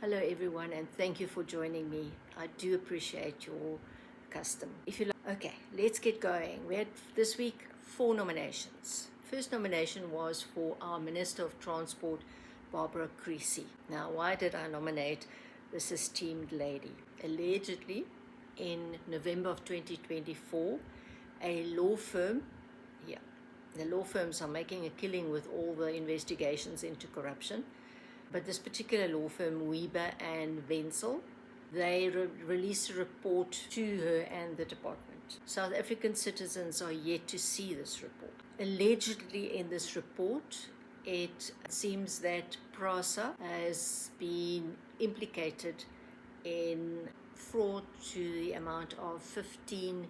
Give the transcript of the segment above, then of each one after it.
Hello everyone, and thank you for joining me. I do appreciate your custom. If you like, okay, let's get going. We had this week 4 nominations. First nomination was for our Minister of Transport, Barbara Creasy. Now, why did I nominate this esteemed lady? Allegedly, in November of 2024, a law firm, the law firms are making a killing with all the investigations into corruption. But this particular law firm, Weber and Wenzel, they released a report to her and the department. South African citizens are yet to see this report. Allegedly, in this report, it seems that PRASA has been implicated in fraud to the amount of 15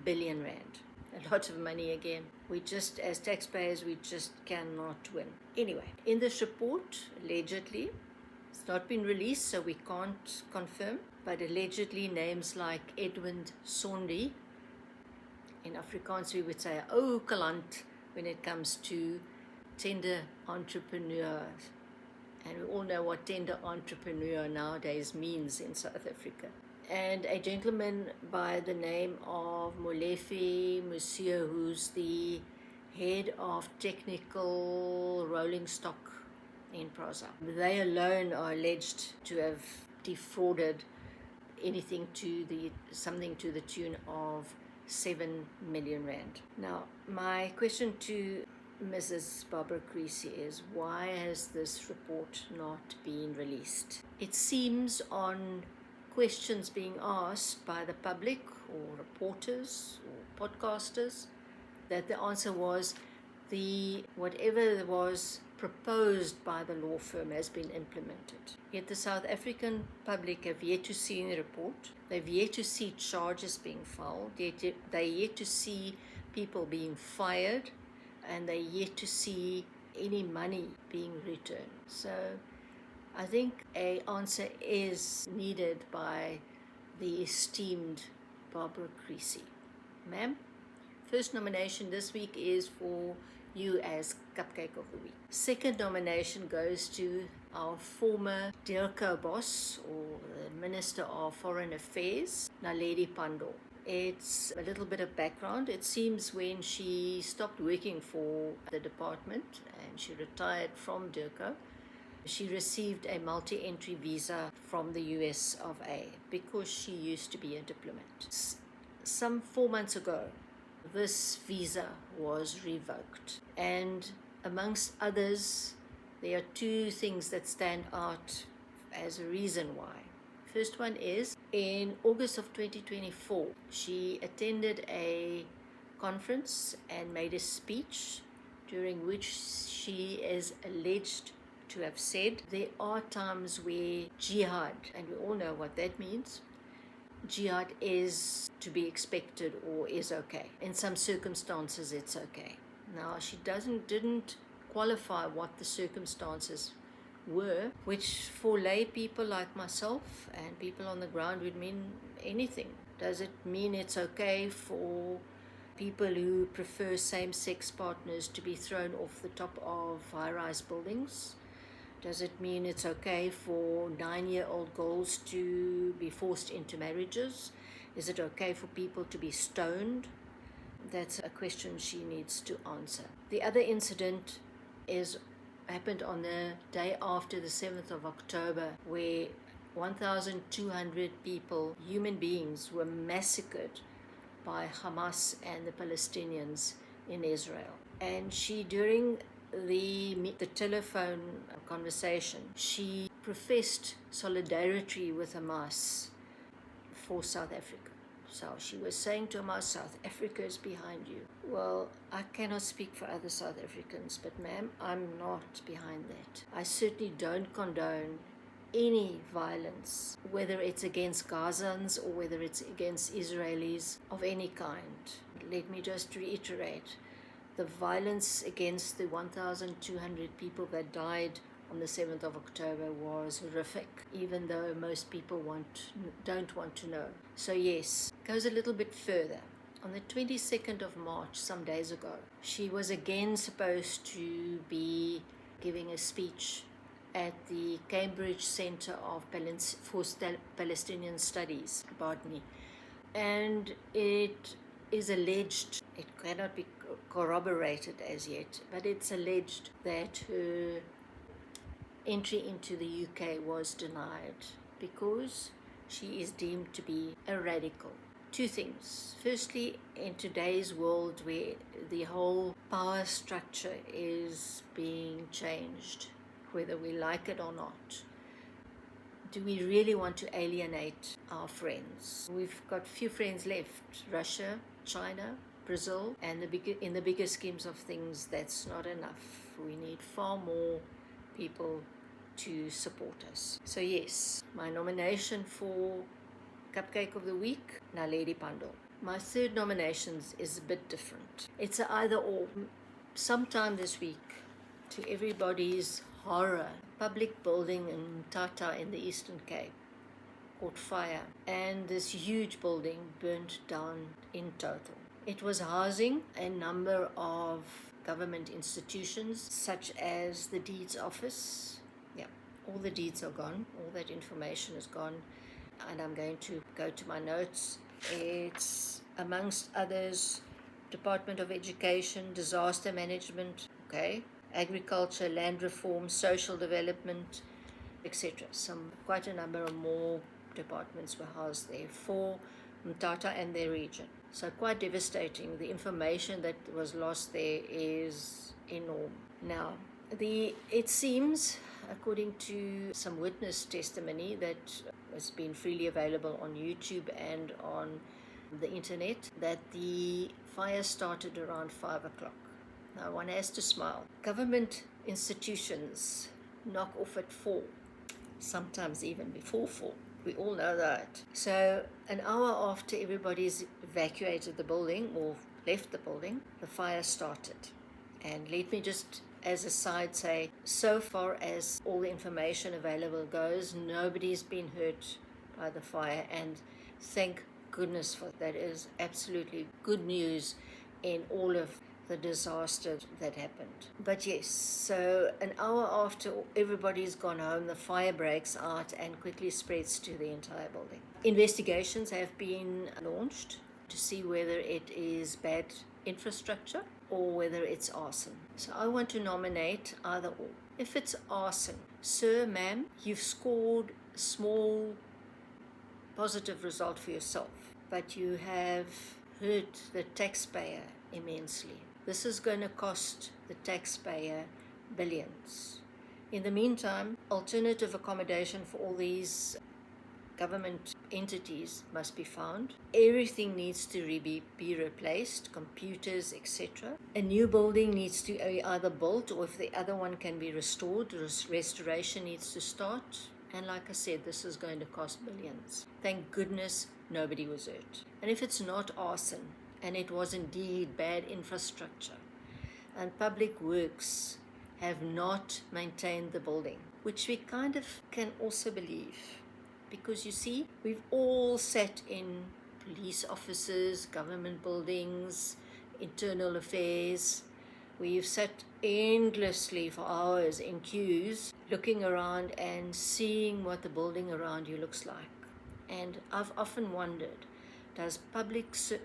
billion rand. A lot of money again. We just, as taxpayers, we just cannot win. Anyway, in this report, allegedly, it's not been released, so we can't confirm, but allegedly names like Edwin Sondi, in Afrikaans we would say ou kalant when it comes to tender entrepreneurs. And we all know what tender entrepreneur nowadays means in South Africa. And a gentleman by the name of Molefe Monsieur, who's the head of technical rolling stock in PRASA. They alone are alleged to have defrauded something to the tune of 7 million rand. Now, my question to Mrs. Barbara Creasy is, why has this report not been released? It seems on questions being asked by the public or reporters or podcasters that the answer was whatever was proposed by the law firm has been implemented. Yet the South African public have yet to see the report. They've yet to see charges being filed. They're yet to see people being fired, and they're yet to see any money being returned. So I think an answer is needed by the esteemed Barbara Creasy. Ma'am, first nomination this week is for you as Cupcake of the Week. Second nomination goes to our former DIRCO boss, or the Minister of Foreign Affairs, Naledi Pandor. It's a little bit of background. It seems when she stopped working for the department and she retired from DIRCO, she received a multi-entry visa from the US of A because she used to be a diplomat. Some 4 months ago, this visa was revoked. And amongst others, there are 2 things that stand out as a reason why. First one is, in August of 2024, she attended a conference and made a speech during which she is alleged to have said there are times where jihad, and we all know what that means, jihad is to be expected or is okay. In some circumstances it's okay. Now she didn't qualify what the circumstances were, which for lay people like myself and people on the ground would mean anything. Does it mean it's okay for people who prefer same-sex partners to be thrown off the top of high-rise buildings? Does it mean it's okay for 9-year-old girls to be forced into marriages? Is it okay for people to be stoned? That's a question she needs to answer. The other incident happened on the day after the 7th of October, where 1,200 people, human beings, were massacred by Hamas and the Palestinians in Israel. And she, during the telephone conversation, she professed solidarity with Hamas for South Africa. So she was saying to Hamas, South Africa is behind you. Well, I cannot speak for other South Africans, but ma'am, I'm not behind that. I certainly don't condone any violence, whether it's against Gazans or whether it's against Israelis of any kind. Let me just reiterate, the violence against the 1,200 people that died on the 7th of October was horrific, even though most people don't want to know. So yes, goes a little bit further. On the 22nd of March, some days ago, she was again supposed to be giving a speech at the Cambridge Center for Palestinian Studies, pardon me, and it is alleged, it cannot be corroborated as yet, but it's alleged that her entry into the UK was denied because she is deemed to be a radical. Two things. Firstly, in today's world where the whole power structure is being changed, whether we like it or not, do we really want to alienate our friends? We've got few friends left: Russia, China, Brazil, and in the bigger schemes of things, that's not enough. We need far more people to support us. So yes, my nomination for Cupcake of the Week, Naledi Pandor. My third nomination is a bit different. It's an either or. Sometime this week, to everybody's horror, public building in Tata in the Eastern Cape caught fire, and this huge building burnt down in total. It was housing a number of government institutions, such as the deeds office. Yeah, all the deeds are gone, all that information is gone. And I'm going to go to my notes. It's, amongst others, Department of Education, Disaster Management, Agriculture, Land Reform, Social Development, etc. Quite a number of more departments were housed there for Mthatha and their region. So quite devastating. The information that was lost there is enormous. Now, it seems, according to some witness testimony that has been freely available on YouTube and on the internet, that the fire started around 5 o'clock. Now one has to smile. Government institutions knock off at 4, sometimes even before 4. We all know that. So an hour after everybody's evacuated the building or left the building, the fire started. And let me just, as a side, say, so far as all the information available goes, nobody's been hurt by the fire, and thank goodness for that. That is absolutely good news in all of the disaster that happened. But yes, so an hour after everybody's gone home, the fire breaks out and quickly spreads to the entire building. Investigations have been launched to see whether it is bad infrastructure or whether it's arson. So I want to nominate either or. If it's arson, sir, ma'am, you've scored a small positive result for yourself, but you have hurt the taxpayer immensely. This is going to cost the taxpayer billions. In the meantime, alternative accommodation for all these government entities must be found. Everything needs to be replaced, computers, etc. A new building needs to be either built, or if the other one can be restored, restoration needs to start. And like I said, this is going to cost billions. Thank goodness nobody was hurt. And if it's not arson, and it was indeed bad infrastructure, and public works have not maintained the building, which we kind of can also believe. Because you see, we've all sat in police offices, government buildings, internal affairs. We've sat endlessly for hours in queues, looking around and seeing what the building around you looks like. And I've often wondered, does the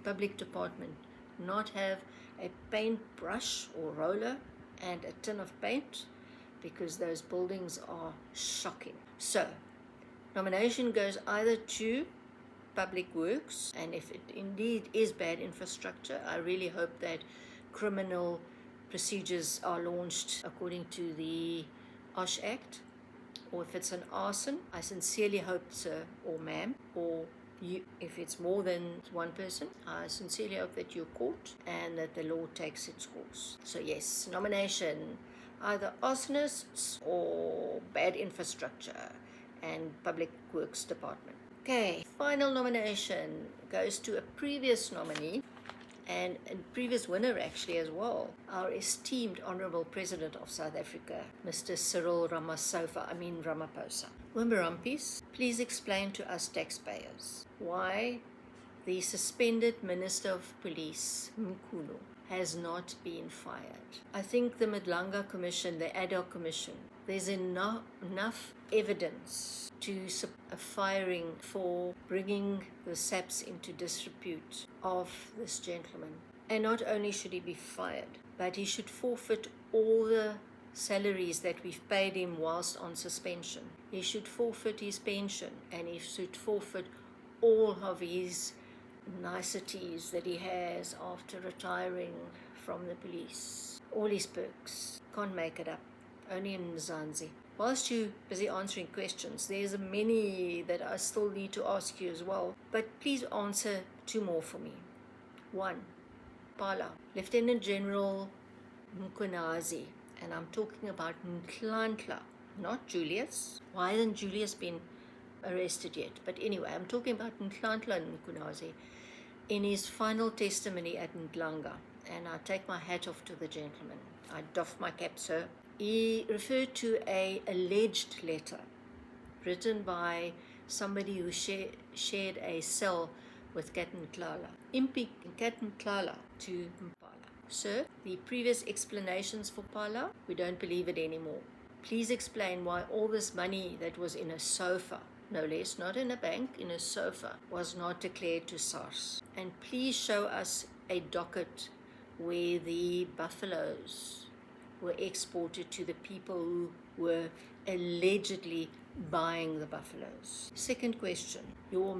public department not have a paintbrush or roller and a tin of paint? Because those buildings are shocking. So, nomination goes either to public works, and if it indeed is bad infrastructure, I really hope that criminal procedures are launched according to the OSH Act. Or if it's an arson, I sincerely hope, sir or ma'am, or you, if it's more than one person, I sincerely hope that you're caught and that the law takes its course. So yes, nomination, either arsonists or bad infrastructure and public works department. Okay, final nomination goes to a previous nominee and a previous winner actually as well, our esteemed Honourable President of South Africa, Mr. Cyril Ramaphosa. Oom Rampies, please explain to us taxpayers why the suspended Minister of Police, Mkhulu, has not been fired. I think the Madlanga Commission, the ad hoc commission, there's enough evidence to a firing for bringing the SAPS into disrepute of this gentleman. And not only should he be fired, but he should forfeit all the salaries that we've paid him whilst on suspension. He should forfeit his pension, and he should forfeit all of his niceties that he has after retiring from the police. All his perks. Can't make it up. Only in Mzansi. Whilst you're busy answering questions, there's many that I still need to ask you as well. But please answer 2 more for me. 1. Pala. Lieutenant General Mkunazi. And I'm talking about Nhlanhla, not Julius. Why hasn't Julius been arrested yet? But anyway, I'm talking about Nhlanhla Mkunazi in his final testimony at Ndlanga. And I take my hat off to the gentleman. I doff my cap, sir. He referred to an alleged letter written by somebody who shared a cell with Kat Nklala, imping Kat Nklala to Mpala. Sir, the previous explanations for Pala, we don't believe it anymore. Please explain why all this money that was in a sofa, no less, not in a bank, in a sofa, was not declared to SARS. And please show us a docket where the buffaloes were exported to the people who were allegedly buying the buffaloes. Second question, your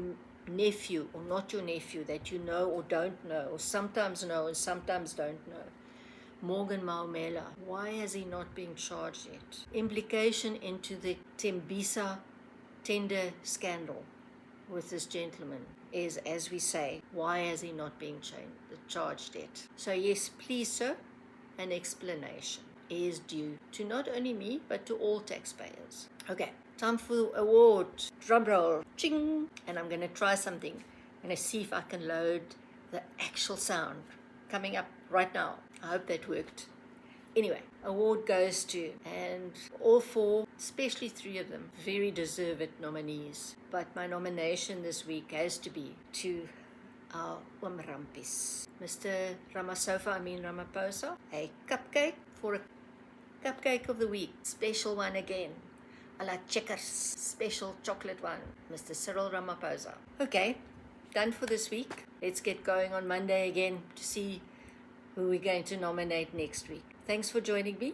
nephew, or not your nephew, that you know or don't know, or sometimes know and sometimes don't know, Morgan Maumela, why has he not been charged yet? Implication into the Tembisa tender scandal with this gentleman is, as we say, why has he not been charged yet? So yes, please sir, an explanation is due to not only me but to all taxpayers. Okay, time for award. Drum roll. Ching! And I'm going to try something. I'm going to see if I can load the actual sound coming up right now. I hope that worked. Anyway, award goes to, and all 4, especially 3 of them, very deserved nominees. But my nomination this week has to be to our Oom Rampies, Mr. Ramaphosa, a cupcake for a Cupcake of the Week, special one again, a la Checkers, special chocolate one, Mr. Cyril Ramaphosa. Okay, done for this week. Let's get going on Monday again to see who we're going to nominate next week. Thanks for joining me.